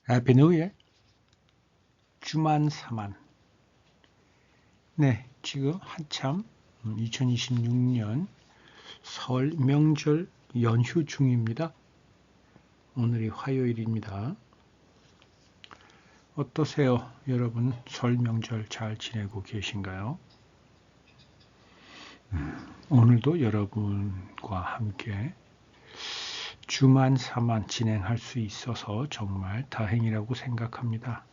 해피 뉴 이어. 주만사만. 네, 지금 한참 2026년 설 명절 연휴 중입니다. 오늘이 화요일입니다. 어떠세요? 여러분 설 명절 잘 지내고 계신가요? 오늘도 여러분과 함께 주만사만 진행할 수 있어서 정말 다행이라고 생각합니다.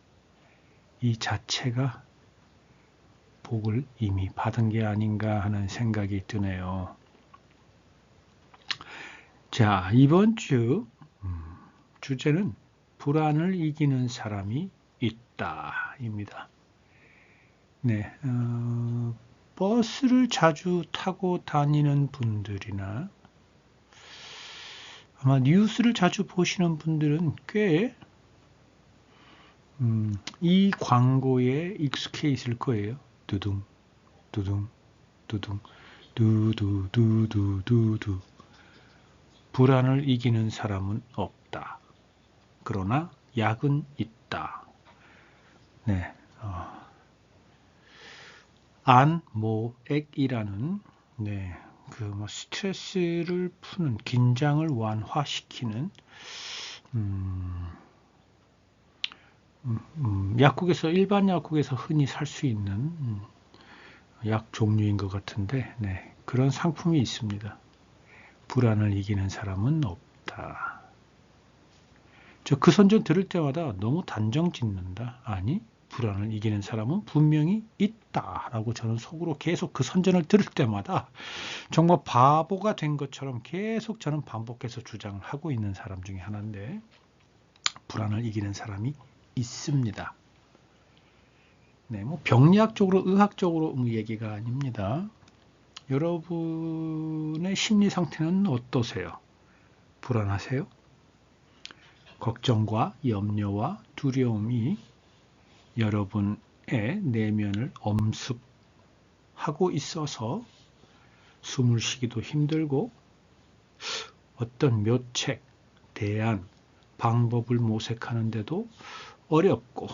이 자체가 복을 이미 받은 게 아닌가 하는 생각이 드네요. 자, 이번 주 주제는 불안을 이기는 사람이 있다입니다. 네, 버스를 자주 타고 다니는 분들이나 아마 뉴스를 자주 보시는 분들은 꽤 이 광고에 익숙해 있을 거예요. 두둥, 두둥, 두둥, 두두두두두두. 불안을 이기는 사람은 없다. 그러나 약은 있다. 네, 안모액이라는 스트레스를 푸는, 긴장을 완화시키는 일반 약국에서 흔히 살 수 있는 약 종류인 것 같은데, 네, 그런 상품이 있습니다. 불안을 이기는 사람은 없다. 저 그 선전 들을 때마다 너무 단정 짓는다. 아니, 불안을 이기는 사람은 분명히 있다라고 저는 속으로 계속 그 선전을 들을 때마다 정말 바보가 된 것처럼 계속 저는 반복해서 주장을 하고 있는 사람 중에 하나인데, 불안을 이기는 사람이 있습니다. 네, 뭐 병리학적으로, 의학적으로 얘기가 아닙니다. 여러분의 심리 상태는 어떠세요? 불안하세요? 걱정과 염려와 두려움이 여러분의 내면을 엄습하고 있어서 숨을 쉬기도 힘들고 어떤 묘책, 대안, 방법을 모색하는데도 어렵고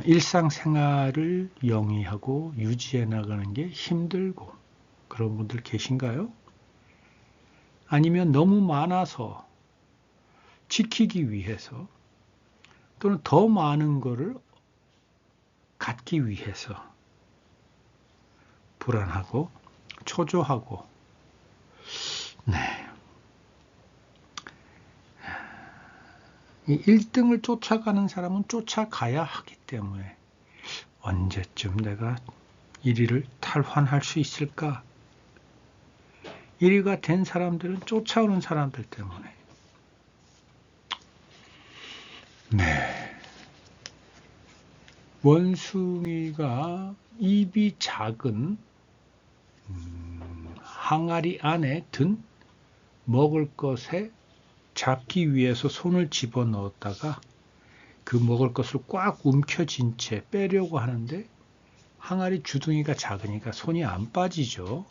일상생활을 영위하고 유지해 나가는 게 힘들고 그런 분들 계신가요? 아니면 너무 많아서 지키기 위해서 또는 더 많은 것을 갖기 위해서 불안하고 초조하고, 네, 이 1등을 쫓아가는 사람은 쫓아가야 하기 때문에 언제쯤 내가 1위를 탈환할 수 있을까? 1위가 된 사람들은 쫓아오는 사람들 때문에. 네. 원숭이가 입이 작은 항아리 안에 든 먹을 것에 잡기 위해서 손을 집어넣었다가 그 먹을 것을 꽉 움켜쥔 채 빼려고 하는데 항아리 주둥이가 작으니까 손이 안 빠지죠.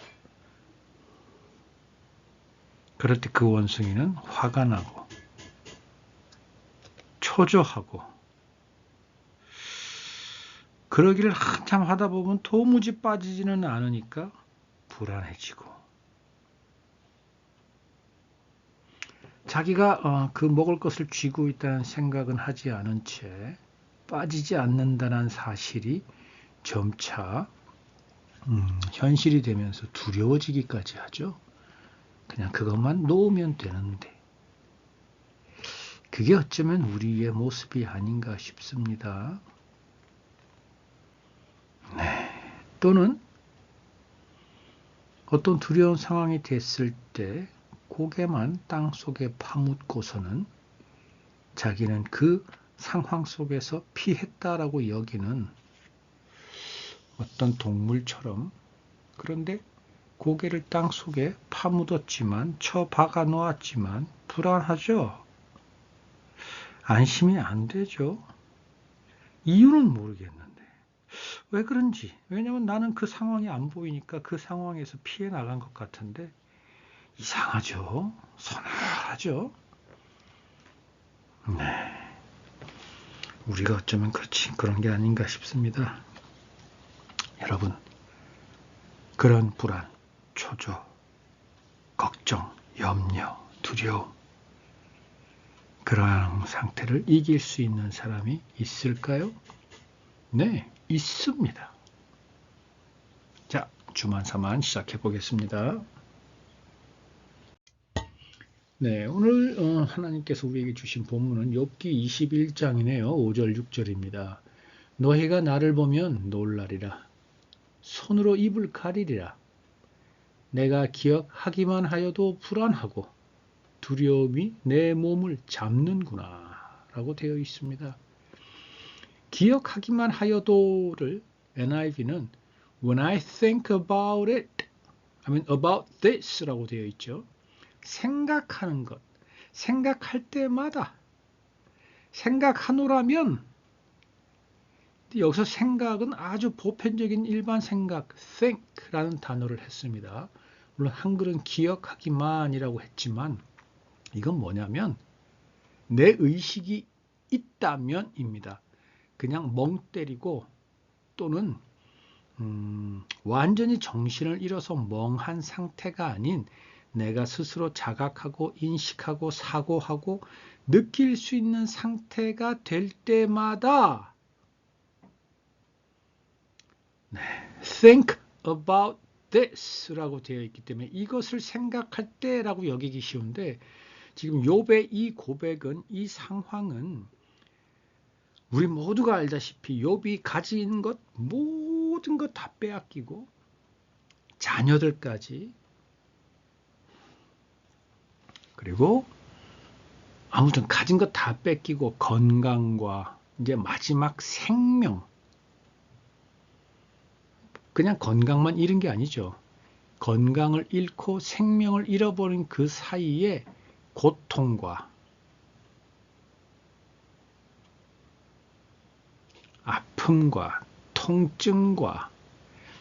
그럴 때 그 원숭이는 화가 나고 초조하고, 그러기를 한참 하다 보면 도무지 빠지지는 않으니까 불안해지고, 자기가 그 먹을 것을 쥐고 있다는 생각은 하지 않은 채 빠지지 않는다는 사실이 점차 현실이 되면서 두려워지기까지 하죠. 그냥 그것만 놓으면 되는데, 그게 어쩌면 우리의 모습이 아닌가 싶습니다. 네. 또는 어떤 두려운 상황이 됐을 때 고개만 땅속에 파묻고서는 자기는 그 상황 속에서 피했다라고 여기는 어떤 동물처럼, 그런데 고개를 땅속에 파묻었지만, 쳐박아 놓았지만 불안하죠. 안심이 안 되죠. 이유는 모르겠는데 왜 그런지. 왜냐하면 나는 그 상황이 안 보이니까 그 상황에서 피해 나간 것 같은데 이상하죠. 서늘하죠. 네. 우리가 어쩌면 그런 게 아닌가 싶습니다. 여러분, 그런 불안, 초조, 걱정, 염려, 두려움, 그러한 상태를 이길 수 있는 사람이 있을까요? 네, 있습니다. 자, 주만사만 시작해 보겠습니다. 네, 오늘 하나님께서 우리에게 주신 본문은 욥기 21장이네요. 5절 6절입니다. 너희가 나를 보면 놀라리라. 손으로 입을 가리리라. 내가 기억하기만 하여도 불안하고 두려움이 내 몸을 잡는구나 라고 되어 있습니다. 기억하기만 하여도를 NIV는 When I think about it, about this 라고 되어 있죠. 생각하는 것, 생각할 때마다 생각하노라면, 여기서 생각은 아주 보편적인 일반 생각, think라는 단어를 했습니다. 물론 한글은 기억하기만이라고 했지만 이건 뭐냐면 내 의식이 있다면입니다. 그냥 멍 때리고 또는 완전히 정신을 잃어서 멍한 상태가 아닌 내가 스스로 자각하고 인식하고 사고하고 느낄 수 있는 상태가 될 때마다 think about this 라고 되어 있기 때문에 이것을 생각할 때라고 여기기 쉬운데, 지금 욥의 이 고백은, 이 상황은 우리 모두가 알다시피 욥이 가진 것 모든 것 다 빼앗기고 자녀들까지, 그리고 아무튼 가진 것 다 뺏기고 건강과 이제 마지막 생명, 그냥 건강만 잃은 게 아니죠. 건강을 잃고 생명을 잃어버린 그 사이에 고통과 아픔과 통증과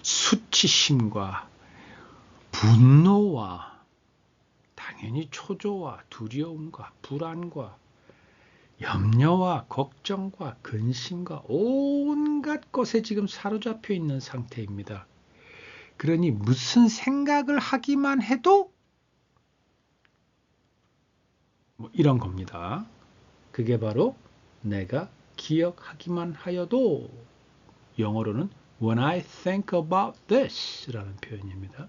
수치심과 분노와 당연히 초조와 두려움과 불안과 염려와 걱정과 근심과 온갖 것에 지금 사로잡혀 있는 상태입니다. 그러니 무슨 생각을 하기만 해도 이런 겁니다. 그게 바로 내가 기억하기만 하여도, 영어로는 When I think about this 라는 표현입니다.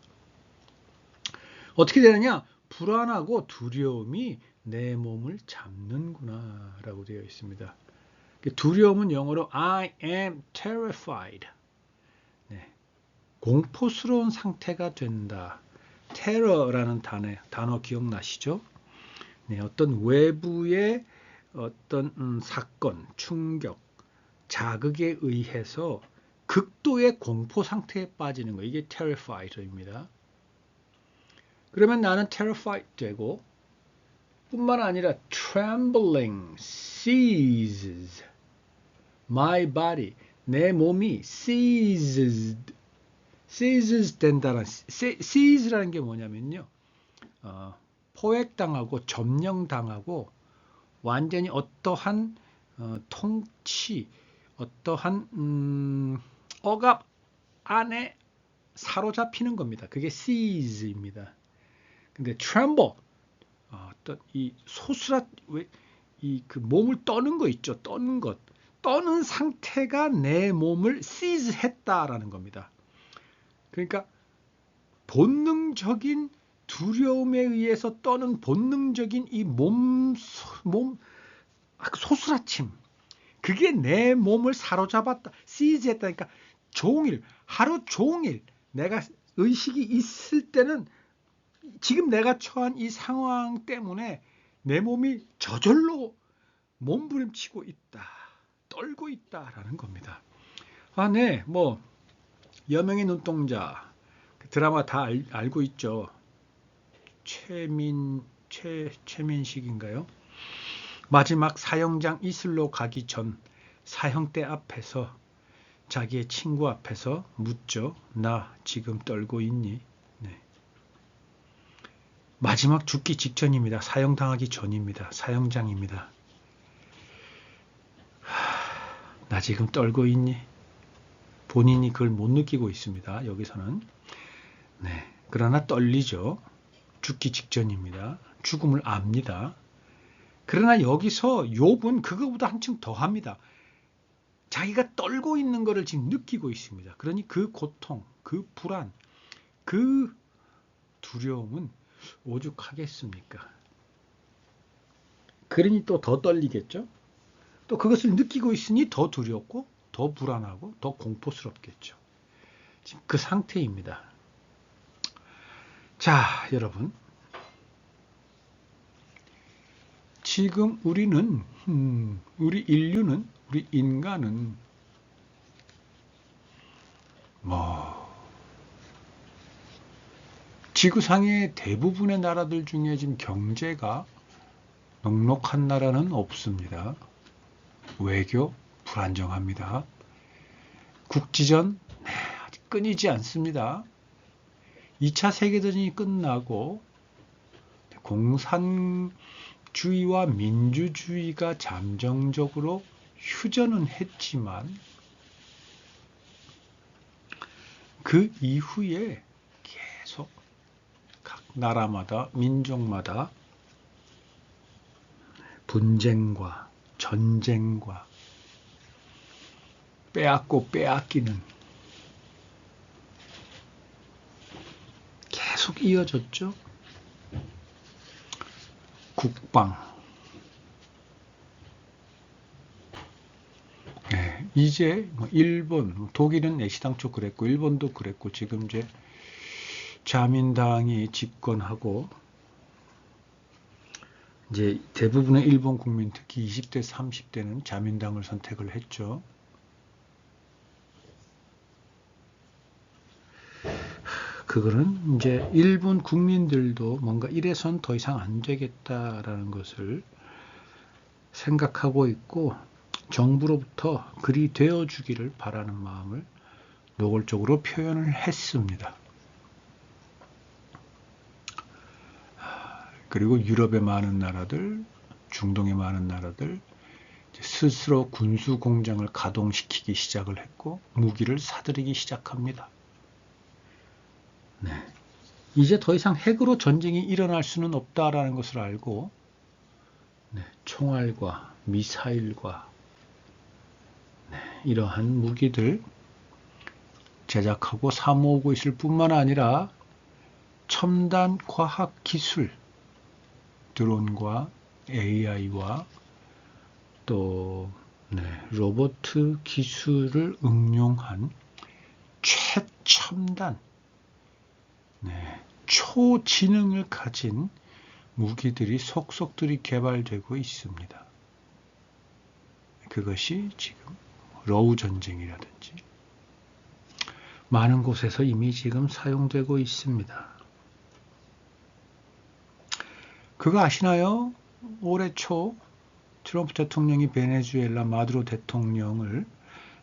어떻게 되느냐? 불안하고 두려움이 내 몸을 잡는구나 라고 되어 있습니다. 두려움은 영어로 I am terrified. 네. 공포스러운 상태가 된다. terror라는 단어 기억나시죠? 네, 어떤 외부의 어떤 사건, 충격, 자극에 의해서 극도의 공포 상태에 빠지는 거, 이게 terrified입니다. 그러면 나는 terrified 되고, 뿐만 아니라 trembling seizes my body, 내 몸이 seizes 된다는, seize라는 게 뭐냐면요, 포획당하고 점령당하고 완전히 어떠한 통치, 어떠한 억압 안에 사로잡히는 겁니다. 그게 seize입니다. 근데 tremble, 어떤 이 소스라, 이 그 몸을 떠는 거 있죠. 떠는 것, 떠는 상태가 내 몸을 seize했다라는 겁니다. 그러니까 본능적인 두려움에 의해서 떠는 본능적인 이 몸 소스라침, 그게 내 몸을 사로잡았다, seize했다니까. 종일, 하루 종일 내가 의식이 있을 때는 지금 내가 처한 이 상황 때문에 내 몸이 저절로 몸부림치고 있다, 떨고 있다라는 겁니다. 네, 뭐 여명의 눈동자 드라마 다 알고 있죠. 최민식인가요? 마지막 사형장 이슬로 가기 전 사형대 앞에서 자기의 친구 앞에서 묻죠. 나 지금 떨고 있니? 네. 마지막 죽기 직전입니다. 사형당하기 전입니다. 사형장입니다. 나 지금 떨고 있니? 본인이 그걸 못 느끼고 있습니다. 여기서는. 네. 그러나 떨리죠. 죽기 직전입니다. 죽음을 압니다. 그러나 여기서 욥은 그거보다 한층 더 합니다. 자기가 떨고 있는 것을 지금 느끼고 있습니다. 그러니 그 고통, 그 불안, 그 두려움은 오죽하겠습니까? 그러니 또 더 떨리겠죠? 또 그것을 느끼고 있으니 더 두렵고 더 불안하고 더 공포스럽겠죠. 지금 그 상태입니다. 자, 여러분. 지금 우리는, 우리 인류는, 우리 인간은 지구상의 대부분의 나라들 중에 지금 경제가 넉넉한 나라는 없습니다. 외교 불안정합니다. 국지전 아직 끊이지 않습니다. 2차 세계대전이 끝나고 공산주의와 민주주의가 잠정적으로 휴전은 했지만 그 이후에 계속 각 나라마다 민족마다 분쟁과 전쟁과 빼앗고 빼앗기는 계속 이어졌죠. 국방. 네, 이제 일본, 독일은 애시당초 그랬고 일본도 그랬고 지금 이제 자민당이 집권하고 이제 대부분의 일본 국민 특히 20대, 30대는 자민당을 선택을 했죠. 그거는 이제 일본 국민들도 뭔가 이래선 더 이상 안 되겠다라는 것을 생각하고 있고 정부로부터 그리 되어주기를 바라는 마음을 노골적으로 표현을 했습니다. 그리고 유럽의 많은 나라들, 중동의 많은 나라들 스스로 군수 공장을 가동시키기 시작을 했고 무기를 사들이기 시작합니다. 네. 이제 더 이상 핵으로 전쟁이 일어날 수는 없다라는 것을 알고 총알과 미사일과 이러한 무기들 제작하고 사모으고 있을 뿐만 아니라 첨단 과학 기술, 드론과 AI와 또 로봇 기술을 응용한 최첨단 초지능을 가진 무기들이 속속들이 개발되고 있습니다. 그것이 지금 러우 전쟁이라든지 많은 곳에서 이미 지금 사용되고 있습니다. 그거 아시나요? 올해 초 트럼프 대통령이 베네수엘라 마두로 대통령을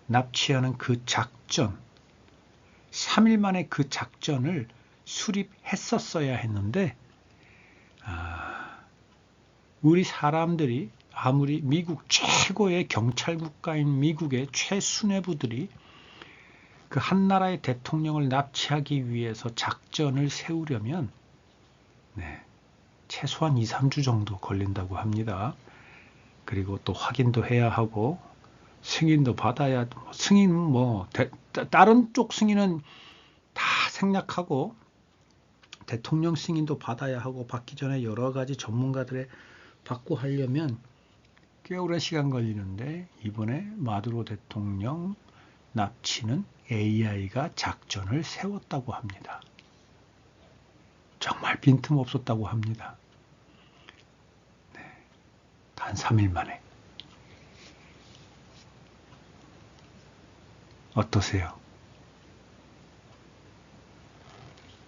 납치하는 그 작전, 3일 만에 그 작전을 수립했었어야 했는데 우리 사람들이 아무리 미국 최고의 경찰 국가인 미국의 최수뇌부들이 그 한 나라의 대통령을 납치하기 위해서 작전을 세우려면 최소한 2, 3주 정도 걸린다고 합니다. 그리고 또 확인도 해야 하고 승인도 받아야 승인 다른 쪽 승인은 다 생략하고 대통령 승인도 받아야 하고 받기 전에 여러 가지 전문가들의 받고 하려면 꽤 오랜 시간 걸리는데 이번에 마두로 대통령 납치는 AI가 작전을 세웠다고 합니다. 정말 빈틈없었다고 합니다. 단 3일 만에. 어떠세요?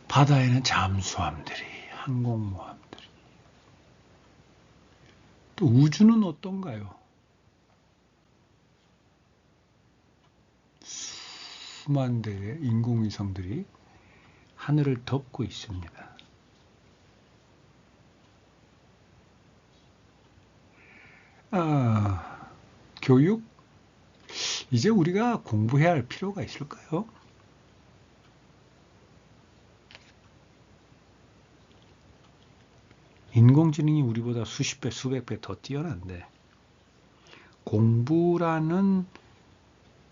바다에는 잠수함들이, 항공모함들이. 또 우주는 어떤가요? 수만 대의 인공위성들이 하늘을 덮고 있습니다. 교육? 이제 우리가 공부해야 할 필요가 있을까요? 인공지능이 우리보다 수십 배, 수백 배 더 뛰어난데 공부라는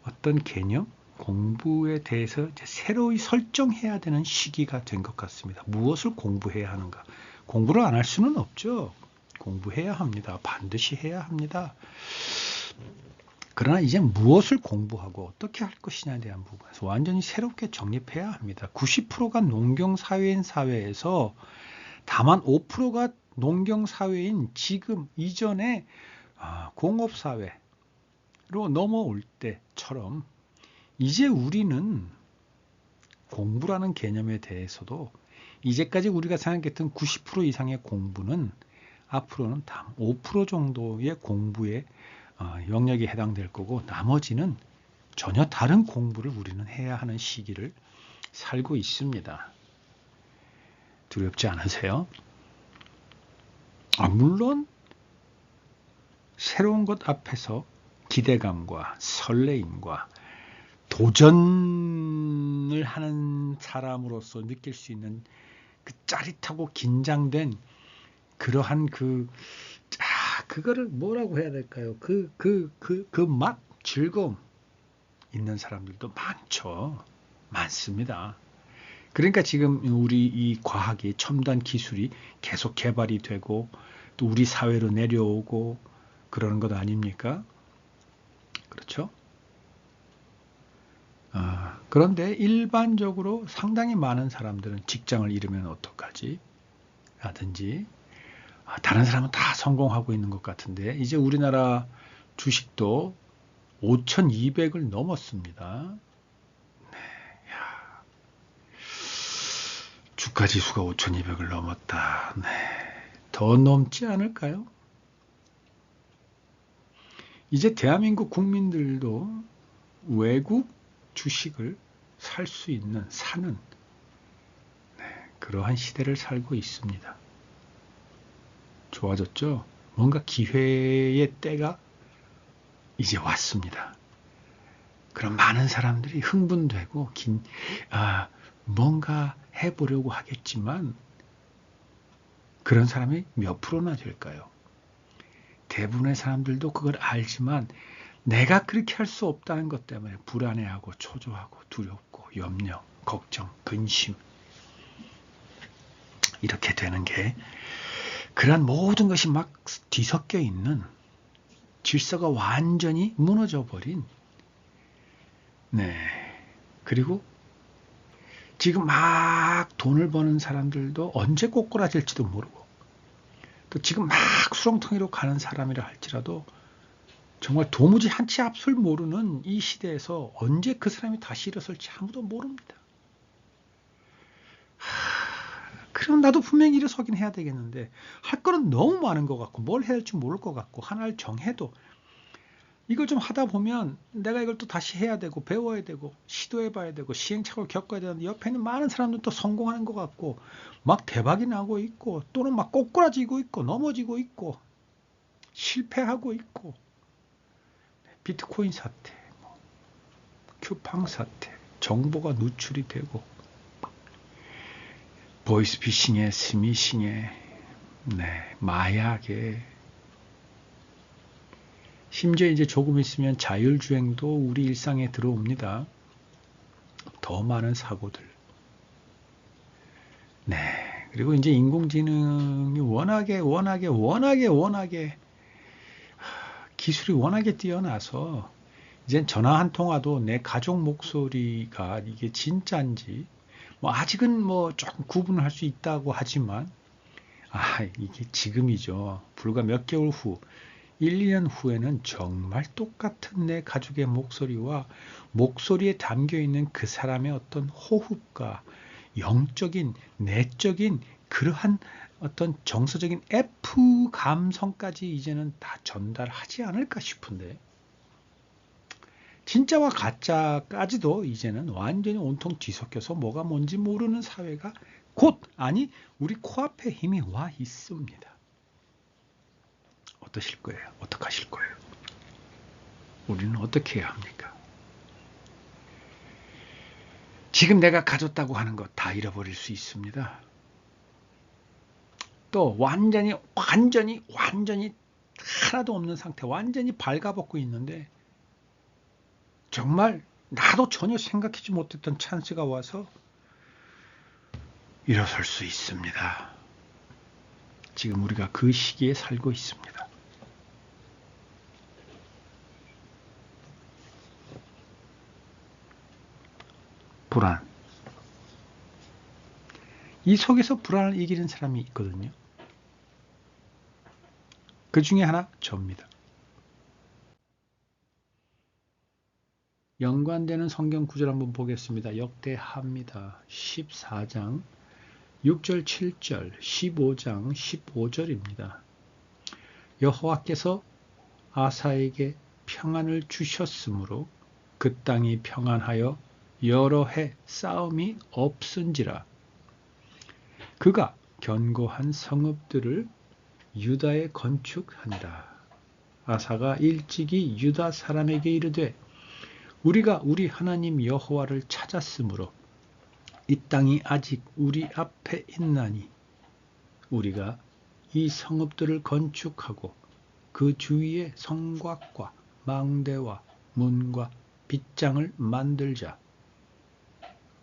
어떤 개념, 공부에 대해서 이제 새로이 설정해야 되는 시기가 된 것 같습니다. 무엇을 공부해야 하는가? 공부를 안 할 수는 없죠. 공부해야 합니다. 반드시 해야 합니다. 그러나 이제 무엇을 공부하고 어떻게 할 것이냐에 대한 부분에서 완전히 새롭게 정립해야 합니다. 90%가 농경사회인 사회에서 다만 5%가 농경사회인 지금 이전에 공업사회로 넘어올 때처럼 이제 우리는 공부라는 개념에 대해서도 이제까지 우리가 생각했던 90% 이상의 공부는 앞으로는 단 5% 정도의 공부의 영역에 해당될 거고 나머지는 전혀 다른 공부를 우리는 해야 하는 시기를 살고 있습니다. 두렵지 않으세요? 물론 새로운 것 앞에서 기대감과 설레임과 도전을 하는 사람으로서 느낄 수 있는 그 짜릿하고 긴장된 그러한 그거를 뭐라고 해야 될까요? 그 맛, 즐거움 있는 사람들도 많습니다. 그러니까 지금 우리 이 과학이 첨단 기술이 계속 개발이 되고 또 우리 사회로 내려오고 그러는 것 아닙니까? 그렇죠? 그런데 일반적으로 상당히 많은 사람들은 직장을 잃으면 어떡하지? 라든지 다른 사람은 다 성공하고 있는 것 같은데 이제 우리나라 주식도 5,200을 넘었습니다. 네, 주가 지수가 5,200을 넘었다. 네, 더 넘지 않을까요? 이제 대한민국 국민들도 외국 주식을 살 수 있는, 사는 그러한 시대를 살고 있습니다. 좋아졌죠? 뭔가 기회의 때가 이제 왔습니다. 그럼 많은 사람들이 흥분되고 뭔가 해보려고 하겠지만 그런 사람이 몇 프로나 될까요? 대부분의 사람들도 그걸 알지만 내가 그렇게 할 수 없다는 것 때문에 불안해하고 초조하고 두렵고 염려, 걱정, 근심 이렇게 되는 게 그런 모든 것이 막 뒤섞여 있는 질서가 완전히 무너져 버린 그리고 지금 막 돈을 버는 사람들도 언제 꼬꾸라질지도 모르고 또 지금 막 수렁텅이로 가는 사람이라 할지라도 정말 도무지 한치 앞을 모르는 이 시대에서 언제 그 사람이 다시 일어설지 아무도 모릅니다. 그럼 나도 분명히 일어서긴 해야 되겠는데 할 거는 너무 많은 것 같고 뭘 해야 할지 모를 것 같고 하나를 정해도 이걸 좀 하다 보면 내가 이걸 또 다시 해야 되고 배워야 되고 시도해봐야 되고 시행착오를 겪어야 되는데 옆에는 많은 사람들도 성공하는 것 같고 막 대박이 나고 있고 또는 막 꼬꾸라지고 있고 넘어지고 있고 실패하고 있고 비트코인 사태, 쿠팡 사태, 정보가 누출이 되고 보이스피싱에 스미싱에 마약에 심지어 이제 조금 있으면 자율주행도 우리 일상에 들어옵니다. 더 많은 사고들. 그리고 이제 인공지능이 워낙에 기술이 워낙에 뛰어나서 이제 전화 한 통화도 내 가족 목소리가 이게 진짜인지 아직은 조금 구분을 할 수 있다고 하지만 이게 지금이죠. 불과 몇 개월 후 1, 2년 후에는 정말 똑같은 내 가족의 목소리와 목소리에 담겨있는 그 사람의 어떤 호흡과 영적인, 내적인 그러한 어떤 정서적인 F 감성까지 이제는 다 전달하지 않을까 싶은데 진짜와 가짜까지도 이제는 완전히 온통 뒤섞여서 뭐가 뭔지 모르는 사회가 우리 코앞에 이미 와 있습니다. 어떠실 거예요? 어떻게 하실 거예요? 우리는 어떻게 해야 합니까? 지금 내가 가졌다고 하는 것 다 잃어버릴 수 있습니다. 또 완전히 하나도 없는 상태, 완전히 발가벗고 있는데 정말 나도 전혀 생각하지 못했던 찬스가 와서 일어설 수 있습니다. 지금 우리가 그 시기에 살고 있습니다. 불안. 이 속에서 불안을 이기는 사람이 있거든요. 그 중에 하나 접니다. 연관되는 성경 구절 한번 보겠습니다. 역대하입니다. 14장 6절 7절 15장 15절입니다. 여호와께서 아사에게 평안을 주셨으므로 그 땅이 평안하여 여러 해 싸움이 없은지라. 그가 견고한 성읍들을 유다에 건축한다. 아사가 일찍이 유다 사람에게 이르되 우리가 우리 하나님 여호와를 찾았으므로 이 땅이 아직 우리 앞에 있나니 우리가 이 성읍들을 건축하고 그 주위에 성곽과 망대와 문과 빗장을 만들자.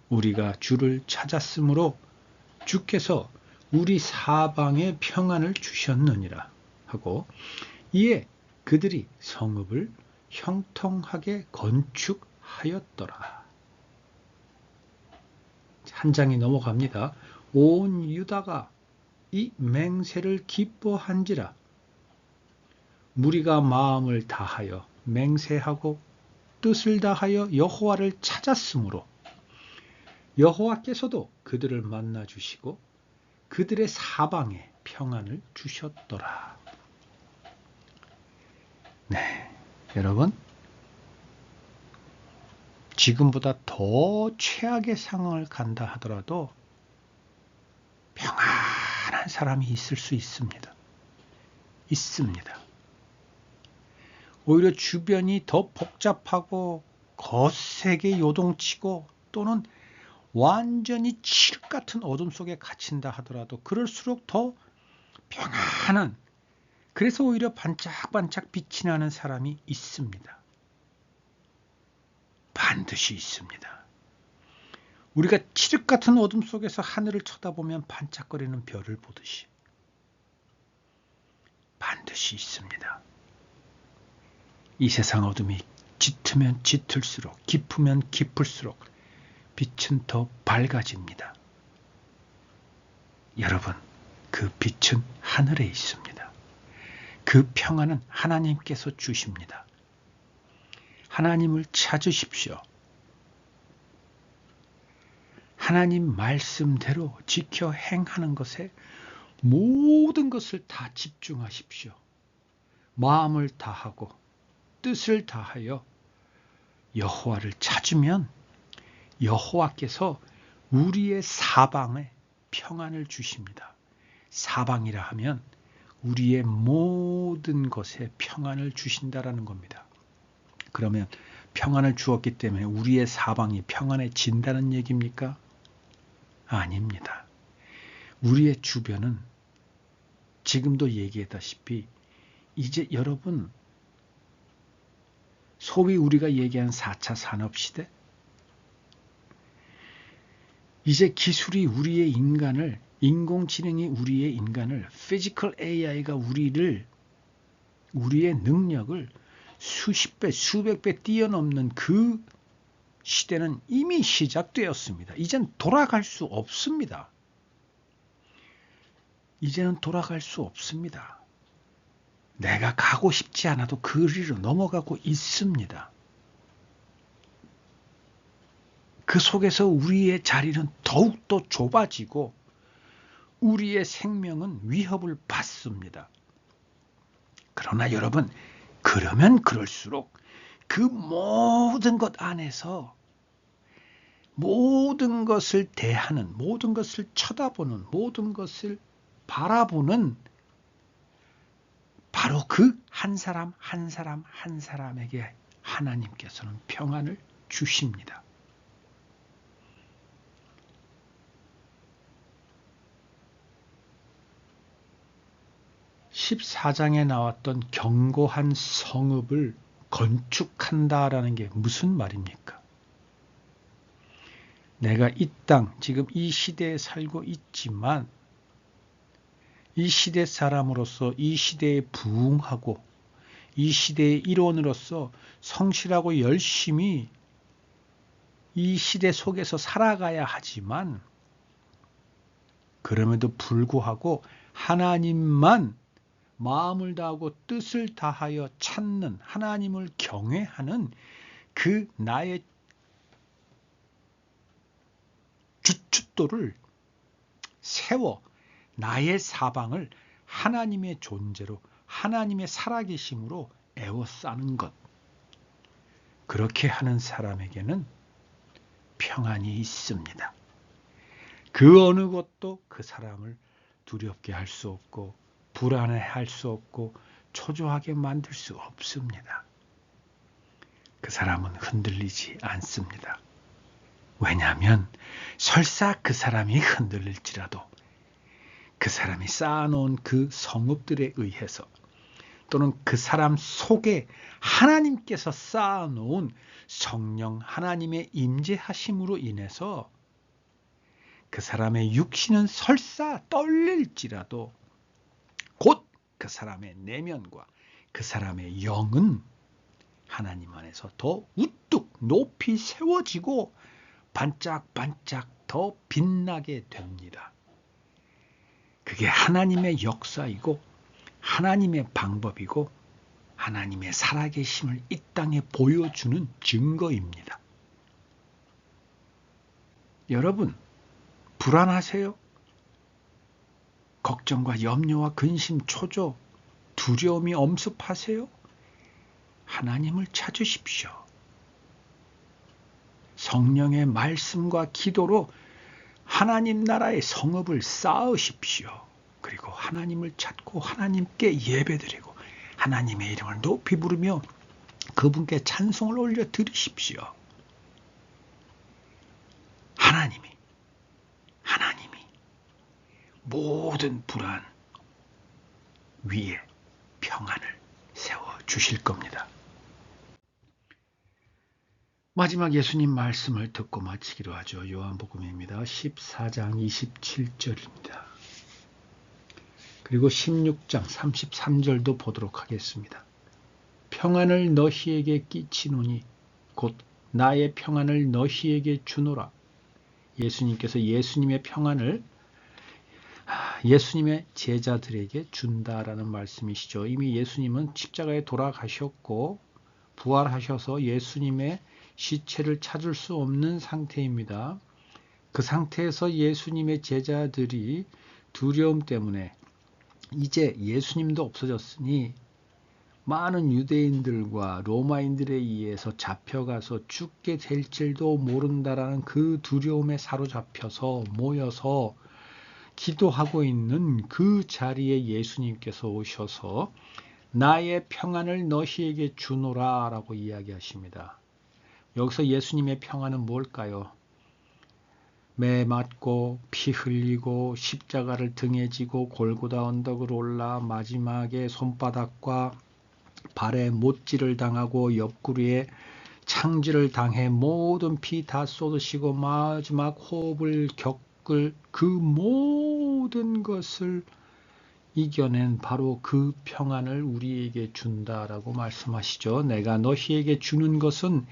우리가 주를 찾았으므로 주께서 우리 사방에 평안을 주셨느니라 하고 이에 그들이 성읍을 형통하게 건축하였더라. 한 장이 넘어갑니다. 온 유다가 이 맹세를 기뻐한지라. 무리가 마음을 다하여 맹세하고 뜻을 다하여 여호와를 찾았으므로 여호와께서도 그들을 만나 주시고 그들의 사방에 평안을 주셨더라. 네, 여러분 지금보다 더 최악의 상황을 간다 하더라도 평안한 사람이 있을 수 있습니다. 오히려 주변이 더 복잡하고 거세게 요동치고 또는 완전히 칠흑 같은 어둠 속에 갇힌다 하더라도 그럴수록 더 평안한, 그래서 오히려 반짝반짝 빛이 나는 사람이 있습니다. 반드시 있습니다. 우리가 칠흑 같은 어둠 속에서 하늘을 쳐다보면 반짝거리는 별을 보듯이 반드시 있습니다. 이 세상 어둠이 짙으면 짙을수록 깊으면 깊을수록 빛은 더 밝아집니다. 여러분, 그 빛은 하늘에 있습니다. 그 평안은 하나님께서 주십니다. 하나님을 찾으십시오. 하나님 말씀대로 지켜 행하는 것에 모든 것을 다 집중하십시오. 마음을 다하고 뜻을 다하여 여호와를 찾으면 여호와께서 우리의 사방에 평안을 주십니다. 사방이라 하면 우리의 모든 것에 평안을 주신다라는 겁니다. 그러면 평안을 주었기 때문에 우리의 사방이 평안해진다는 얘기입니까? 아닙니다. 우리의 주변은 지금도 얘기했다시피 이제 여러분 소위 우리가 얘기한 4차 산업시대, 이제 기술이 우리의 인간을, 인공지능이 우리의 인간을, 피지컬 AI가 우리의 능력을 수십 배, 수백 배 뛰어넘는 그 시대는 이미 시작되었습니다. 이젠 돌아갈 수 없습니다. 이제는 돌아갈 수 없습니다. 내가 가고 싶지 않아도 그 리로 넘어가고 있습니다. 그 속에서 우리의 자리는 더욱더 좁아지고 우리의 생명은 위협을 받습니다. 그러나 여러분, 그러면 그럴수록 그 모든 것 안에서 모든 것을 대하는, 모든 것을 쳐다보는, 모든 것을 바라보는 바로 그 한 사람 한 사람 한 사람에게 하나님께서는 평안을 주십니다. 14장에 나왔던 견고한 성읍을 건축한다라는 게 무슨 말입니까? 내가 이 땅, 지금 이 시대에 살고 있지만 이 시대 사람으로서 이 시대에 부응하고 이 시대의 일원으로서 성실하고 열심히 이 시대 속에서 살아가야 하지만 그럼에도 불구하고 하나님만 마음을 다하고 뜻을 다하여 찾는 하나님을 경외하는 그 나의 주춧돌을 세워 나의 사방을 하나님의 존재로 하나님의 살아계심으로 에워싸는 것. 그렇게 하는 사람에게는 평안이 있습니다. 그 어느 것도 그 사람을 두렵게 할 수 없고 불안해할 수 없고 초조하게 만들 수 없습니다. 그 사람은 흔들리지 않습니다. 왜냐하면 설사 그 사람이 흔들릴지라도 그 사람이 쌓아놓은 그 성읍들에 의해서 또는 그 사람 속에 하나님께서 쌓아놓은 성령 하나님의 임재하심으로 인해서 그 사람의 육신은 설사 떨릴지라도 곧 그 사람의 내면과 그 사람의 영은 하나님 안에서 더 우뚝 높이 세워지고 반짝반짝 더 빛나게 됩니다. 그게 하나님의 역사이고 하나님의 방법이고 하나님의 살아계심을 이 땅에 보여주는 증거입니다. 여러분, 불안하세요? 걱정과 염려와 근심, 초조, 두려움이 엄습하세요? 하나님을 찾으십시오. 성령의 말씀과 기도로 하나님 나라의 성읍을 쌓으십시오. 그리고 하나님을 찾고 하나님께 예배드리고 하나님의 이름을 높이 부르며 그분께 찬송을 올려 드리십시오. 하나님이 모든 불안 위에 평안을 세워주실 겁니다. 마지막 예수님 말씀을 듣고 마치기로 하죠. 요한복음입니다. 14장 27절입니다. 그리고 16장 33절도 보도록 하겠습니다. 평안을 너희에게 끼치노니 곧 나의 평안을 너희에게 주노라. 예수님께서 예수님의 평안을 예수님의 제자들에게 준다라는 말씀이시죠. 이미 예수님은 십자가에 돌아가셨고 부활하셔서 예수님의 시체를 찾을 수 없는 상태입니다. 그 상태에서 예수님의 제자들이 두려움 때문에 이제 예수님도 없어졌으니 많은 유대인들과 로마인들에 의해서 잡혀가서 죽게 될지도 모른다라는 그 두려움에 사로잡혀서 모여서 기도하고 있는 그 자리에 예수님께서 오셔서 나의 평안을 너희에게 주노라 라고 이야기하십니다. 여기서 예수님의 평안은 뭘까요? 매 맞고 피 흘리고 십자가를 등에 지고 골고다 언덕을 올라 마지막에 손바닥과 발에 못질을 당하고 옆구리에 창질을 당해 모든 피 다 쏟으시고 마지막 호흡을 겪을 그 모든 것을 이겨낸 바로 그 평안을 우리에게 준다라고 말씀하시죠. 내가 너희에게 주는 것은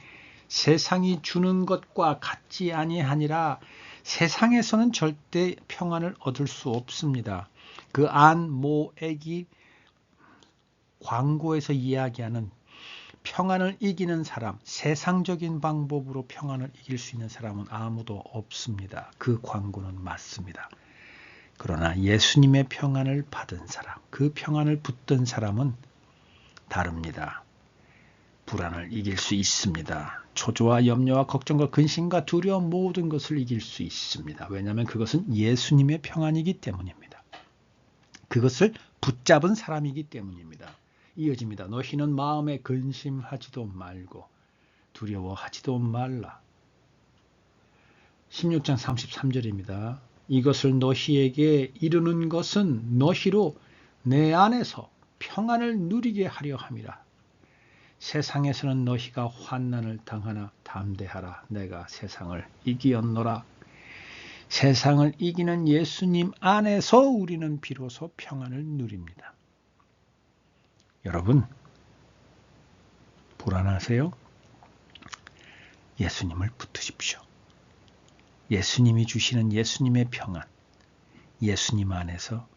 세상이 주는 것과 같지 아니하니라. 세상에서는 절대 평안을 얻을 수 없습니다. 그 안, 모, 애기 광고에서 이야기하는 평안을 이기는 사람, 세상적인 방법으로 평안을 이길 수 있는 사람은 아무도 없습니다. 그 광고는 맞습니다. 그러나 예수님의 평안을 받은 사람, 그 평안을 붙든 사람은 다릅니다. 불안을 이길 수 있습니다. 초조와 염려와 걱정과 근심과 두려움 모든 것을 이길 수 있습니다. 왜냐하면 그것은 예수님의 평안이기 때문입니다. 그것을 붙잡은 사람이기 때문입니다. 이어집니다. 너희는 마음에 근심하지도 말고 두려워하지도 말라. 16장 33절입니다. 이것을 너희에게 이르는 것은 너희로 내 안에서 평안을 누리게 하려 함이라. 세상에서는 너희가 환난을 당하나 담대하라. 내가 세상을 이기었노라. 세상을 이기는 예수님 안에서 우리는 비로소 평안을 누립니다. 여러분, 불안하세요? 예수님을 붙드십시오. 예수님이 주시는 예수님의 평안, 예수님 안에서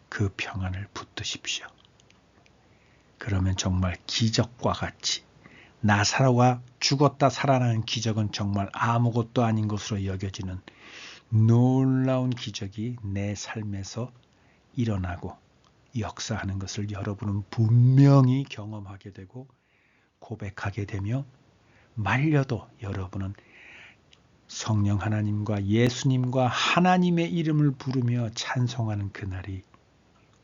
그 평안을 붙드십시오. 그러면 정말 기적과 같이 나사로가 죽었다 살아나는 기적은 정말 아무것도 아닌 것으로 여겨지는 놀라운 기적이 내 삶에서 일어나고 역사하는 것을 여러분은 분명히 경험하게 되고 고백하게 되며 말려도 여러분은 성령 하나님과 예수님과 하나님의 이름을 부르며 찬송하는 그날이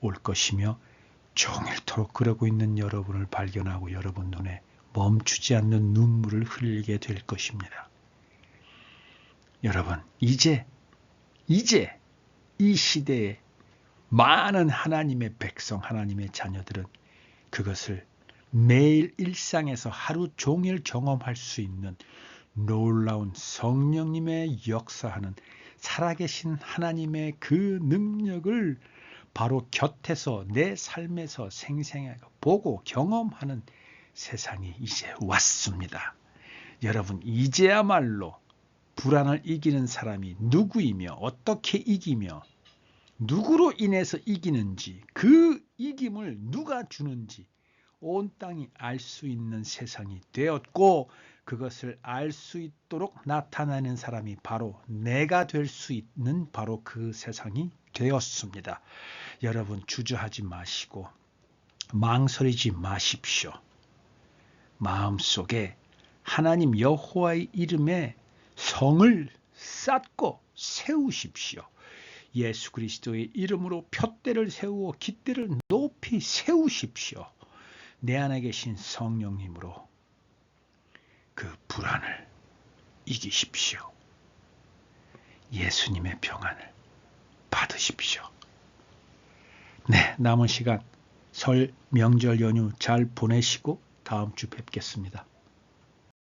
올 것이며 종일토록 그러고 있는 여러분을 발견하고 여러분 눈에 멈추지 않는 눈물을 흘리게 될 것입니다. 여러분, 이제 이 시대에 많은 하나님의 백성, 하나님의 자녀들은 그것을 매일 일상에서 하루 종일 경험할 수 있는 놀라운 성령님의 역사하는 살아계신 하나님의 그 능력을 바로 곁에서 내 삶에서 생생하게 보고 경험하는 세상이 이제 왔습니다. 여러분, 이제야말로 불안을 이기는 사람이 누구이며 어떻게 이기며 누구로 인해서 이기는지 그 이김을 누가 주는지 온 땅이 알 수 있는 세상이 되었고 그것을 알 수 있도록 나타나는 사람이 바로 내가 될 수 있는 바로 그 세상이 되었습니다. 여러분 주저하지 마시고 망설이지 마십시오. 마음속에 하나님 여호와의 이름에 성을 쌓고 세우십시오. 예수 그리스도의 이름으로 푯대를 세우고 깃대를 높이 세우십시오. 내 안에 계신 성령님으로 그 불안을 이기십시오. 예수님의 평안을 받으십시오. 네, 남은 시간 설 명절 연휴 잘 보내시고 다음 주 뵙겠습니다.